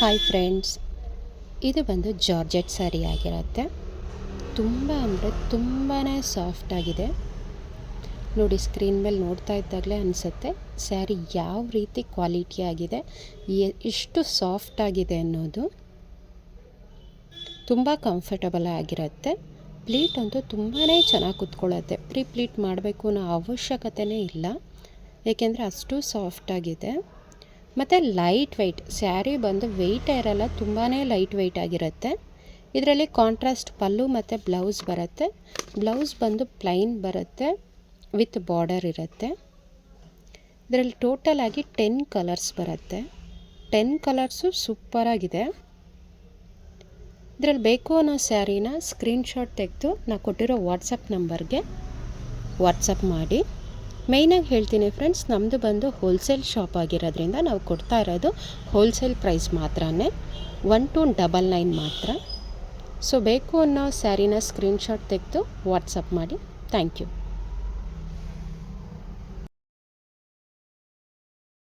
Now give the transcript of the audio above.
Hi friends, ಇದು ಬಂದು georgette sari ಆಗಿರುತ್ತೆ. ತುಂಬ ಅಂದರೆ ತುಂಬಾ ಸಾಫ್ಟ್ ಆಗಿದೆ. ನೋಡಿ, ಸ್ಕ್ರೀನ್ ಮೇಲೆ ನೋಡ್ತಾ ಇದ್ದಾಗಲೇ ಅನಿಸುತ್ತೆ ಸ್ಯಾರಿ ಯಾವ ರೀತಿ ಕ್ವಾಲಿಟಿ ಆಗಿದೆ, ಎಷ್ಟು ಸಾಫ್ಟ್ ಆಗಿದೆ ಅನ್ನೋದು. ತುಂಬ ಕಂಫರ್ಟಬಲ್ ಆಗಿರುತ್ತೆ. ಪ್ಲೀಟ್ ಅಂತೂ ತುಂಬಾ ಚೆನ್ನಾಗಿ ಕುತ್ಕೊಳ್ಳುತ್ತೆ. ಪ್ಲೀಟ್ ಮಾಡಬೇಕು ಅನ್ನೋ ಅವಶ್ಯಕತೆಯೇ ಇಲ್ಲ, ಏಕೆಂದರೆ ಅಷ್ಟು ಸಾಫ್ಟ್ ಆಗಿದೆ. ಮತ್ತು ಲೈಟ್ ವೆಯ್ಟ್ ಸ್ಯಾರಿ ಬಂದು ವೆಯ್ಟೇ ಇರಲ್ಲ, ತುಂಬಾ ಲೈಟ್ ವೆಯ್ಟ್ ಆಗಿರುತ್ತೆ. ಇದರಲ್ಲಿ ಕಾಂಟ್ರಾಸ್ಟ್ ಪಲ್ಲು ಮತ್ತು ಬ್ಲೌಸ್ ಬರುತ್ತೆ. ಬ್ಲೌಸ್ ಬಂದು ಪ್ಲೈನ್ ಬರುತ್ತೆ, ವಿತ್ ಬಾರ್ಡರ್ ಇರುತ್ತೆ. ಇದರಲ್ಲಿ ಟೋಟಲ್ ಆಗಿ 10 ಕಲರ್ಸ್ ಬರುತ್ತೆ. 10 ಕಲರ್ಸು ಸೂಪರಾಗಿದೆ. ಇದರಲ್ಲಿ ಬೇಕು ಅನ್ನೋ ಸ್ಯಾರಿನ ಸ್ಕ್ರೀನ್ಶಾಟ್ ತೆಗೆದು ನಾನು ಕೊಟ್ಟಿರೋ ವಾಟ್ಸಪ್ ನಂಬರ್ಗೆ ವಾಟ್ಸಪ್ ಮಾಡಿ. ಮೇಯ್ನಾಗಿ ಹೇಳ್ತೀನಿ ಫ್ರೆಂಡ್ಸ್, ನಮ್ಮದು ಬಂದು ಹೋಲ್ಸೇಲ್ ಶಾಪ್ ಆಗಿರೋದ್ರಿಂದ ನಾವು ಕೊಡ್ತಾ ಇರೋದು ಹೋಲ್ಸೇಲ್ ಪ್ರೈಸ್ ಮಾತ್ರನೇ, 1299 ಮಾತ್ರ. ಸೊ ಬೇಕು ಅನ್ನೋ ಸ್ಯಾರಿನ ಸ್ಕ್ರೀನ್ಶಾಟ್ ತೆಗೆದು ವಾಟ್ಸಪ್ ಮಾಡಿ. Thank you.